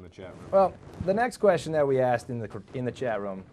the chat room. Well, the next question that we asked in the chat room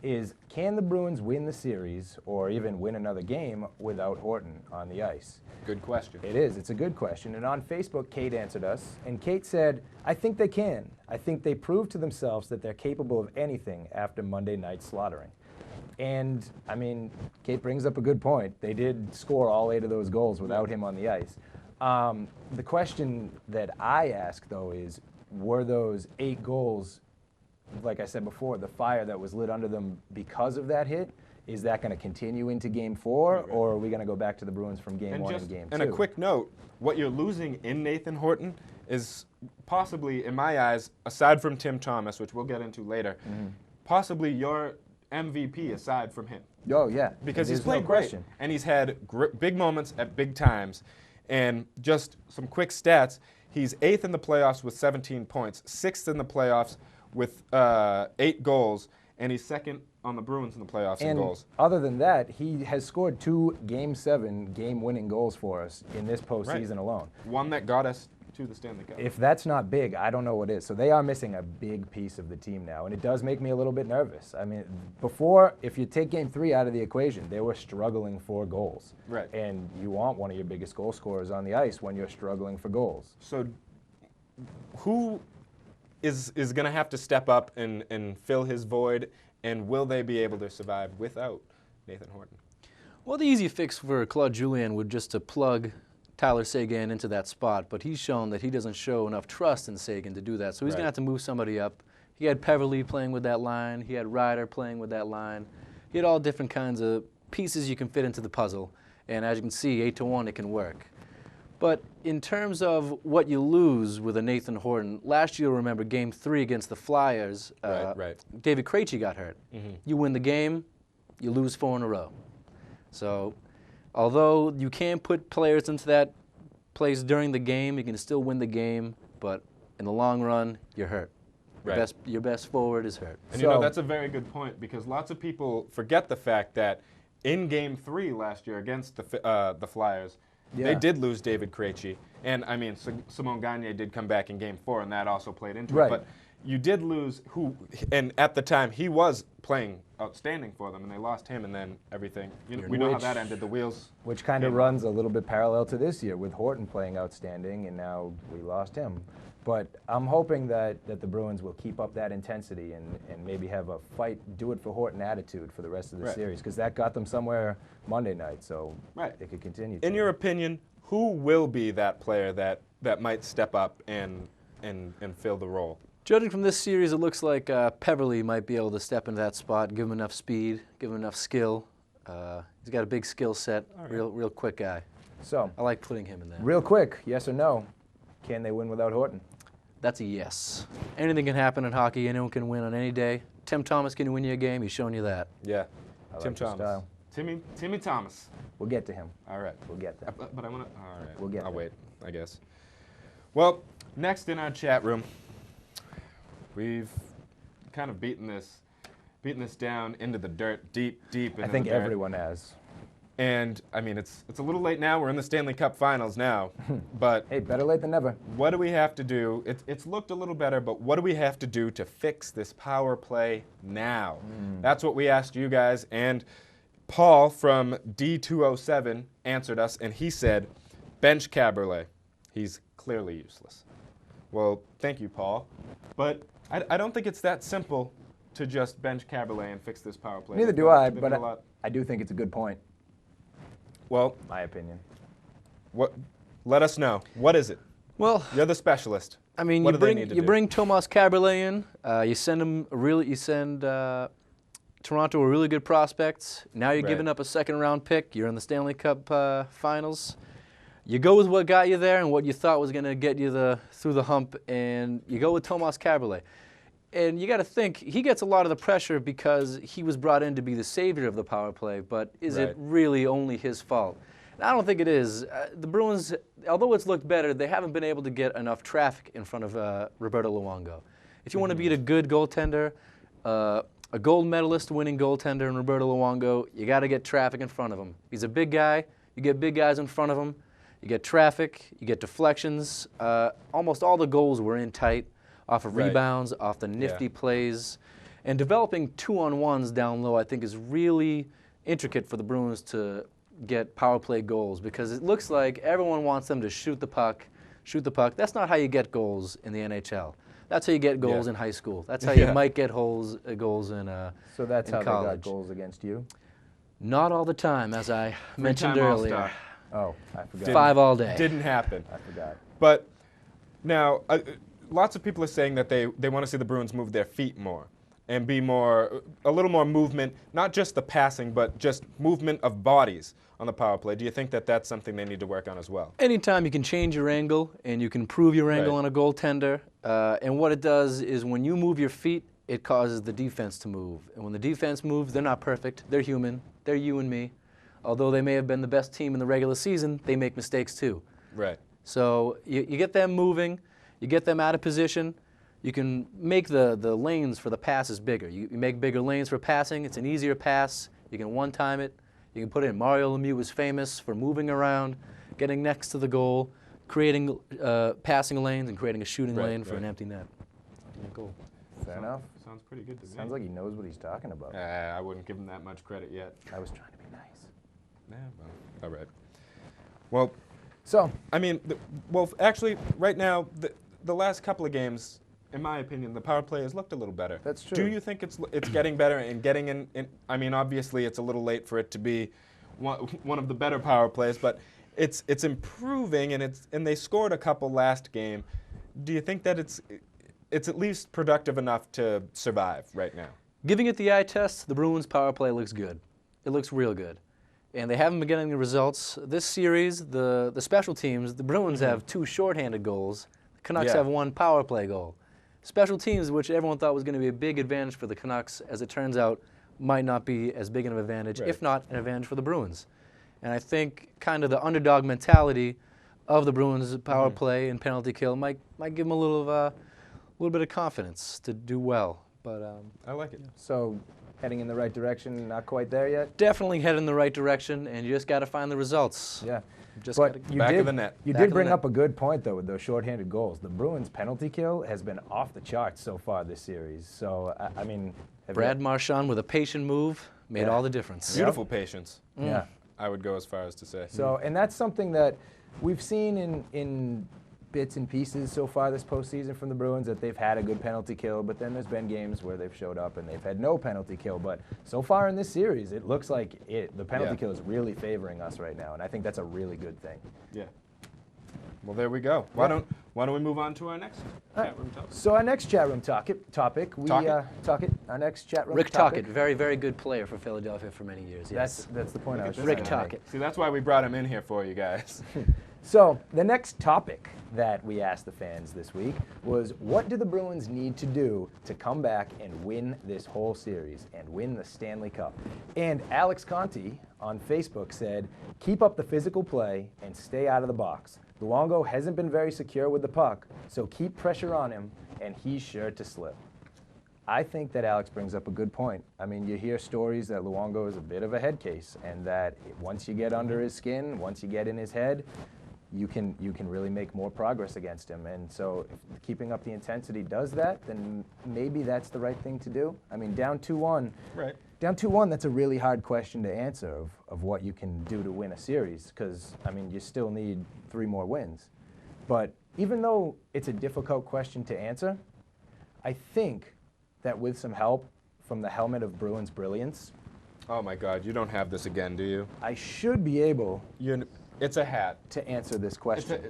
is, can the Bruins win the series or even win another game without Horton on the ice? Good question. It is. It's a good question. And on Facebook, Kate answered us, and Kate said, I think they can. I think they proved to themselves that they're capable of anything after Monday night slaughtering. And, I mean, Kate brings up a good point. They did score all 8 of those goals without him on the ice. The question that I ask, though, is, were those 8 goals, like I said before, the fire that was lit under them because of that hit? Is that going to continue into Game 4, or are we going to go back to the Bruins from Game 1 and Game 2? And a quick note, what you're losing in Nathan Horton is possibly, in my eyes, aside from Tim Thomas, which we'll get into later, possibly your MVP aside from him. Oh, yeah. Because he's played great, and he's had big moments at big times. And just some quick stats, he's 8th in the playoffs with 17 points, 6th in the playoffs with 8 goals, and he's 2nd on the Bruins in the playoffs in goals. Other than that, he has scored 2 Game 7 game-winning goals for us in this postseason alone. One that got us to the Stanley Cup. If that's not big, I don't know what is. So they are missing a big piece of the team now, and it does make me a little bit nervous. I mean, before, if you take Game 3 out of the equation, they were struggling for goals. Right. And you want one of your biggest goal scorers on the ice when you're struggling for goals. So who is going to have to step up and fill his void, and will they be able to survive without Nathan Horton? Well, the easy fix for Claude Julien would just to plug Tyler Seguin into that spot, but he's shown that he doesn't show enough trust in Seguin to do that, so he's going to have to move somebody up. He had Peverly playing with that line. He had Ryder playing with that line. He had all different kinds of pieces you can fit into the puzzle, and as you can see, 8-1, it can work. But in terms of what you lose with a Nathan Horton, last year, remember, Game 3 against the Flyers, David Krejci got hurt. You win the game, you lose 4 in a row. So although you can put players into that place during the game, you can still win the game, but in the long run, you're hurt. Your best forward is hurt. And you know, that's a very good point, because lots of people forget the fact that in Game 3 last year against the Flyers, they did lose David Krejci. And, I mean, Simon Gagne did come back in Game 4, and that also played into it. But you did lose and at the time, he was playing outstanding for them, and they lost him, and then everything. We know how that ended, the wheels. Which kind of runs a little bit parallel to this year with Horton playing outstanding, and now we lost him. But I'm hoping that the Bruins will keep up that intensity and maybe have a fight, do it for Horton attitude for the rest of the series, because that got them somewhere Monday night, so they could continue. In your opinion, who will be that player that might step up and fill the role? Judging from this series, it looks like Peverly might be able to step into that spot, give him enough speed, give him enough skill. He's got a big skill set, real quick guy. So I like putting him in there. Real quick, yes or no, can they win without Horton? That's a yes. Anything can happen in hockey. Anyone can win on any day. Tim Thomas can win you a game. He's shown you that. Yeah, Tim Thomas. Timmy Thomas. We'll get to him. All right. We'll get there. But I want to. All right. We'll get I'll there. wait, I guess. Well, next in our chat room, we've kind of beaten this down into the dirt, deep into the dirt. I think everyone has. And, I mean, it's a little late now. We're in the Stanley Cup Finals now. But hey, better late than never. What do we have to do? It's looked a little better, but what do we have to do to fix this power play now? That's what we asked you guys. And Paul from D207 answered us, and he said, bench Caberlet. He's clearly useless. Well, thank you, Paul. But I don't think it's that simple to just bench Caberlet and fix this power play. Neither do I, but I do think it's a good point. Well, my opinion. Let us know. What is it? Well, you're the specialist. I mean, you bring Tomas Caberlet in. You send Toronto a really good prospect. Now you're giving up a second-round pick. You're in the Stanley Cup Finals. You go with what got you there and what you thought was going to get you through the hump, and you go with Tomas Caberlet. And you got to think, he gets a lot of the pressure because he was brought in to be the savior of the power play, but is it really only his fault? And I don't think it is. The Bruins, although it's looked better, they haven't been able to get enough traffic in front of Roberto Luongo. If you want to beat a good goaltender, a gold medalist winning goaltender in Roberto Luongo, you got to get traffic in front of him. He's a big guy. You get big guys in front of him. You get traffic. You get deflections. Almost all the goals were in tight. off of Right. rebounds, off the nifty plays. And developing 2-on-1s down low, I think, is really intricate for the Bruins to get power play goals, because it looks like everyone wants them to shoot the puck. That's not how you get goals in the NHL. That's how you get goals in high school. That's how you might get goals in So that's in how they college. got goals against you? Not all the time, as I mentioned Three-time earlier. All-Star. Oh, I forgot. 5 all day. Didn't happen. I forgot. But now, lots of people are saying that they want to see the Bruins move their feet more and be a little more movement, not just the passing, but just movement of bodies on the power play. Do you think that that's something they need to work on as well? Anytime you can change your angle and you can improve your angle Right. on a goaltender, and what it does is when you move your feet, it causes the defense to move. And when the defense moves, they're not perfect. They're human. They're you and me. Although they may have been the best team in the regular season, they make mistakes too. Right. So you get them moving, you get them out of position, you can make the lanes for the passes bigger. You make bigger lanes for passing, it's an easier pass, you can one-time it, you can put it in. Mario Lemieux was famous for moving around, getting next to the goal, creating passing lanes and creating a shooting lane for an empty net. Goal. Fair enough. Sounds pretty good to me. Sounds like he knows what he's talking about. I wouldn't give him that much credit yet. I was trying to be nice. Yeah, well, all right. Well, So, I mean, actually, right now, the last couple of games, in my opinion, the power play has looked a little better. That's true. Do you think it's getting better and getting in? I mean, obviously, it's a little late for it to be one of the better power plays, but it's improving, and they scored a couple last game. Do you think that it's at least productive enough to survive right now? Giving it the eye test, the Bruins power play looks good. It looks real good. And they haven't been getting the results. This series, the special teams, the Bruins have 2 shorthanded goals. The Canucks have 1 power play goal. Special teams, which everyone thought was going to be a big advantage for the Canucks, as it turns out, might not be as big of an advantage, if not an advantage for the Bruins. And I think kind of the underdog mentality of the Bruins power play and penalty kill might give them a little bit of confidence to do well. But I like it. so heading in the right direction, not quite there yet? definitely head in the right direction, and you just got to find the results. Yeah. Just But gotta- you Back of did, the net. You Back did of the bring net. up a good point, though, with those shorthanded goals. The Bruins' penalty kill has been off the charts so far this series. So, I mean... Brad Marchand with a patient move made all the difference. Beautiful patience. Yeah. I would go as far as to say. So, and that's something that we've seen in bits and pieces so far this postseason from the Bruins, that they've had a good penalty kill, but then there's been games where they've showed up and they've had no penalty kill. But so far in this series, it looks like the penalty kill is really favoring us right now, and I think that's a really good thing. Yeah. Well, there we go. Why don't we move on to our next chat room topic? So our next chat room topic, our next chat room Rick topic. Tocchet, very, very good player for Philadelphia for many years. Yes. That's the point I was Rick trying to make. Tocchet. See, that's why we brought him in here for you guys. So the next topic that we asked the fans this week was, what do the Bruins need to do to come back and win this whole series and win the Stanley Cup? And Alex Conti on Facebook said, keep up the physical play and stay out of the box. Luongo hasn't been very secure with the puck, so keep pressure on him and he's sure to slip. I think that Alex brings up a good point. I mean, you hear stories that Luongo is a bit of a head case, and that once you get under his skin, once you get in his head, you can really make more progress against him. And so if keeping up the intensity does that, then maybe that's the right thing to do. I mean, down 2-1. Right. Down 2-1, that's a really hard question to answer of what you can do to win a series, because, I mean, you still need 3 more wins. But even though it's a difficult question to answer, I think that with some help from the helmet of Bruins brilliance, Oh my God, you don't have this again, do you? I should be able It's a hat. to answer this It's question.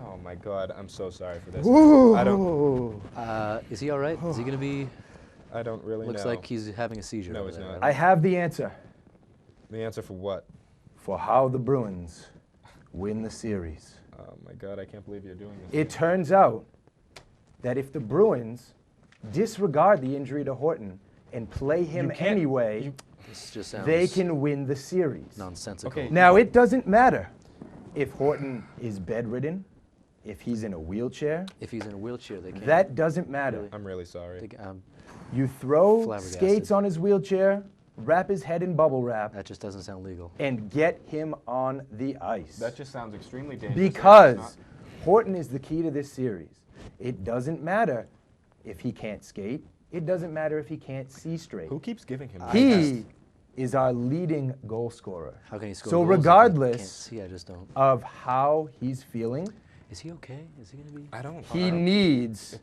oh my God, I'm so sorry for this. Ooh. I don't. Is he all right? Is he going to be? I don't really Looks know. like he's having a seizure. No, over he's there, not. right? I have the answer The answer for what? for how the Bruins win the series. Oh my God, I can't believe you're doing this. It turns out that if the Bruins disregard the injury to Horton and play him can't- anyway, This just sounds they can win the series. nonsensical. Okay. Now, it doesn't matter if Horton is bedridden, if he's in a wheelchair. If he's in a wheelchair, they can't. That doesn't matter. I'm really sorry. You throw Flabbergasted. skates on his wheelchair, wrap his head in bubble wrap, That just doesn't sound legal. and get him on the ice. That just sounds extremely dangerous. Because Horton is the key to this series. It doesn't matter if he can't skate. It doesn't matter if he can't see straight. Who keeps giving him? He is our leading goal scorer. How can he score So goals if he regardless can't see? I just don't. of how he's feeling, Is he okay? Is he gonna be? I don't. he needs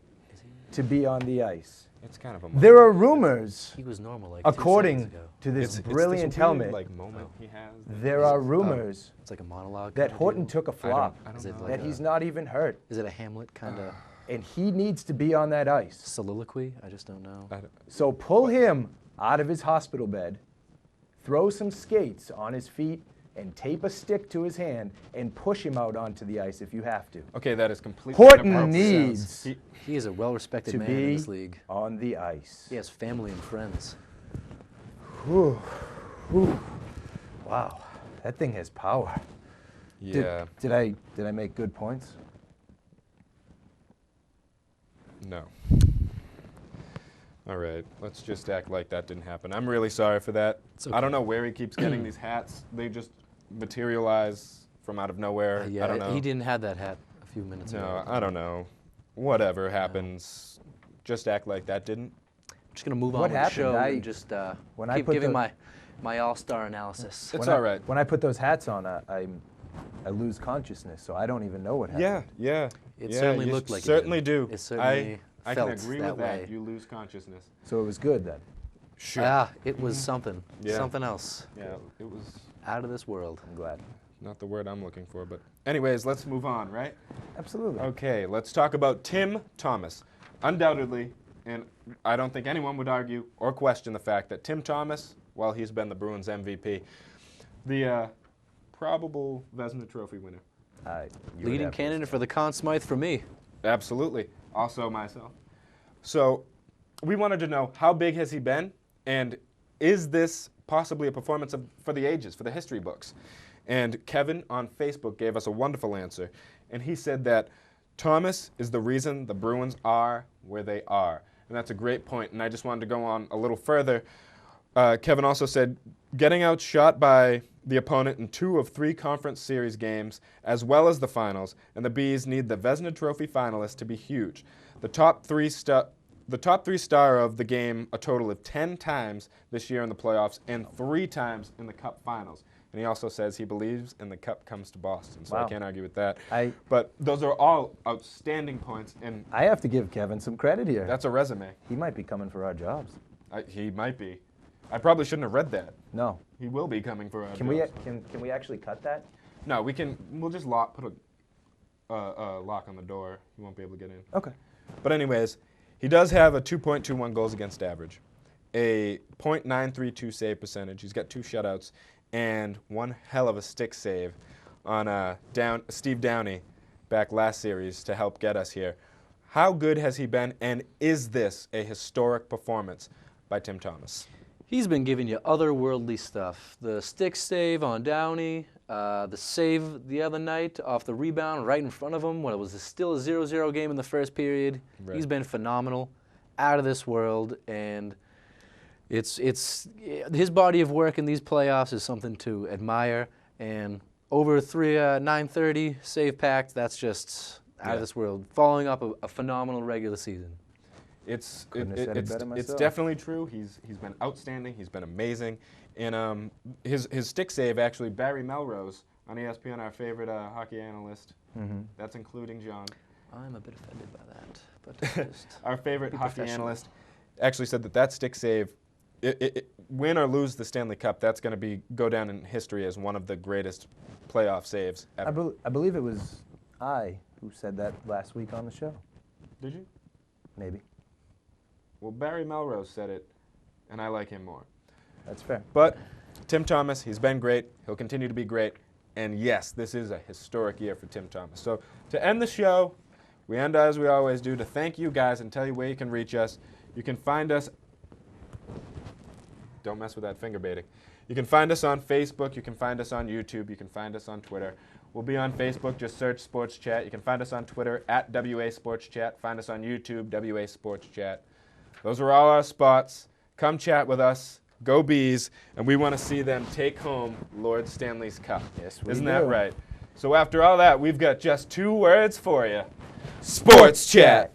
to be on the ice. It's kind of a. There are rumors, He was normal like 2 according seconds ago. to this It's brilliant this weird, helmet, like moment he has. there are rumors It's like a monologue. that kinda Horton deal. took a flop, I don't Is it know. like that he's not even hurt, Is it a Hamlet kind of and he needs to be on that ice. soliloquy? I just don't know. I don't- So pull him out of his hospital bed, throw some skates on his feet, and tape a stick to his hand and push him out onto the ice if you have to. Okay, that is completely. Horton inappropriate. needs He is a well-respected to man in be this league. on the ice. He has family and friends. Whew. Whew. Wow, that thing has power. Yeah. Did I make good points? No. All right, let's just act like that didn't happen. I'm really sorry for that. It's I don't know where he keeps getting these hats. They just materialize from out of nowhere. Yeah, I don't know. he didn't have that hat a few minutes No, ago. I don't know. Whatever happens, just act like that didn't. I'm just gonna move on What with happened? the show I- and just when I keep put giving the- my all-star analysis. It's When all right. When I put those hats on, I lose consciousness, so I don't even know what happened. Yeah. It yeah, certainly you looked like it certainly did. do. It certainly I can felt agree that with that. way. You lose consciousness. So it was good then. Sure. Ah, it was something. Yeah. Something else. Yeah, it was Out of this world. I'm glad. not the word I'm looking for, but anyways, let's move on, right? Absolutely. Okay, let's talk about Tim Thomas. Undoubtedly, and I don't think anyone would argue or question the fact that Tim Thomas, while he's been the Bruins MVP, the probable Vezina Trophy winner. You would Leading have to candidate for the Conn Smythe for me. Absolutely. Also myself. So we wanted to know, how big has he been, and is this possibly a performance for the ages, for the history books? And Kevin on Facebook gave us a wonderful answer, and he said that Thomas is the reason the Bruins are where they are. And that's a great point, and I just wanted to go on a little further. Kevin also said, getting outshot by the opponent in 2 of 3 conference series games, as well as the finals, and the Bees need the Vezina Trophy finalists to be huge. The top three star of the game a total of 10 times this year in the playoffs and 3 times in the Cup finals. And he also says he believes in the Cup comes to Boston, so I Wow. can't argue with that. I But those are all outstanding points, and have to give Kevin some credit here. that's a resume. He might be coming for our jobs. He might be. I probably shouldn't have read that. No. He will be coming for our Can we jobs. can we actually cut that? No, we'll just put a lock on the door. He won't be able to get in. Okay. But anyways, he does have a 2.21 goals against average, a .932 save percentage. He's got 2 shutouts, and one hell of a stick save on Steve Downey back last series to help get us here. How good has he been, and is this a historic performance by Tim Thomas? He's been giving you otherworldly stuff. The stick save on Downey, the save the other night off the rebound right in front of him when it was still a 0-0 game in the first period. Right. He's been phenomenal, out of this world, and it's his body of work in these playoffs is something to admire. And over 930 save pact, that's just out of this world. Following up a phenomenal regular season. It's better myself. definitely true. He's been outstanding. He's been amazing. And his stick save, actually, Barry Melrose on ESPN, our favorite hockey analyst. That's including John. I'm a bit offended by that, but just Our favorite be hockey professional. analyst actually said that stick save, win or lose the Stanley Cup, that's going to go down in history as one of the greatest playoff saves ever. I believe it was I who said that last week on the show. Did you? Maybe. Well, Barry Melrose said it, and I like him more. That's fair. But Tim Thomas, he's been great. He'll continue to be great. And yes, this is a historic year for Tim Thomas. So to end the show, we end as we always do, to thank you guys and tell you where you can reach us. You can find us. Don't mess with that finger baiting. You can find us on Facebook. You can find us on YouTube. You can find us on Twitter. We'll be on Facebook. Just search Sports Chat. You can find us on Twitter at WA Sports Chat. Find us on YouTube, WA Sports Chat. Those are all our spots. Come chat with us. Go Bees. And we want to see them take home Lord Stanley's Cup. Yes, we Isn't do. that right? So after all that, we've got just 2 words for you. Sports Chat.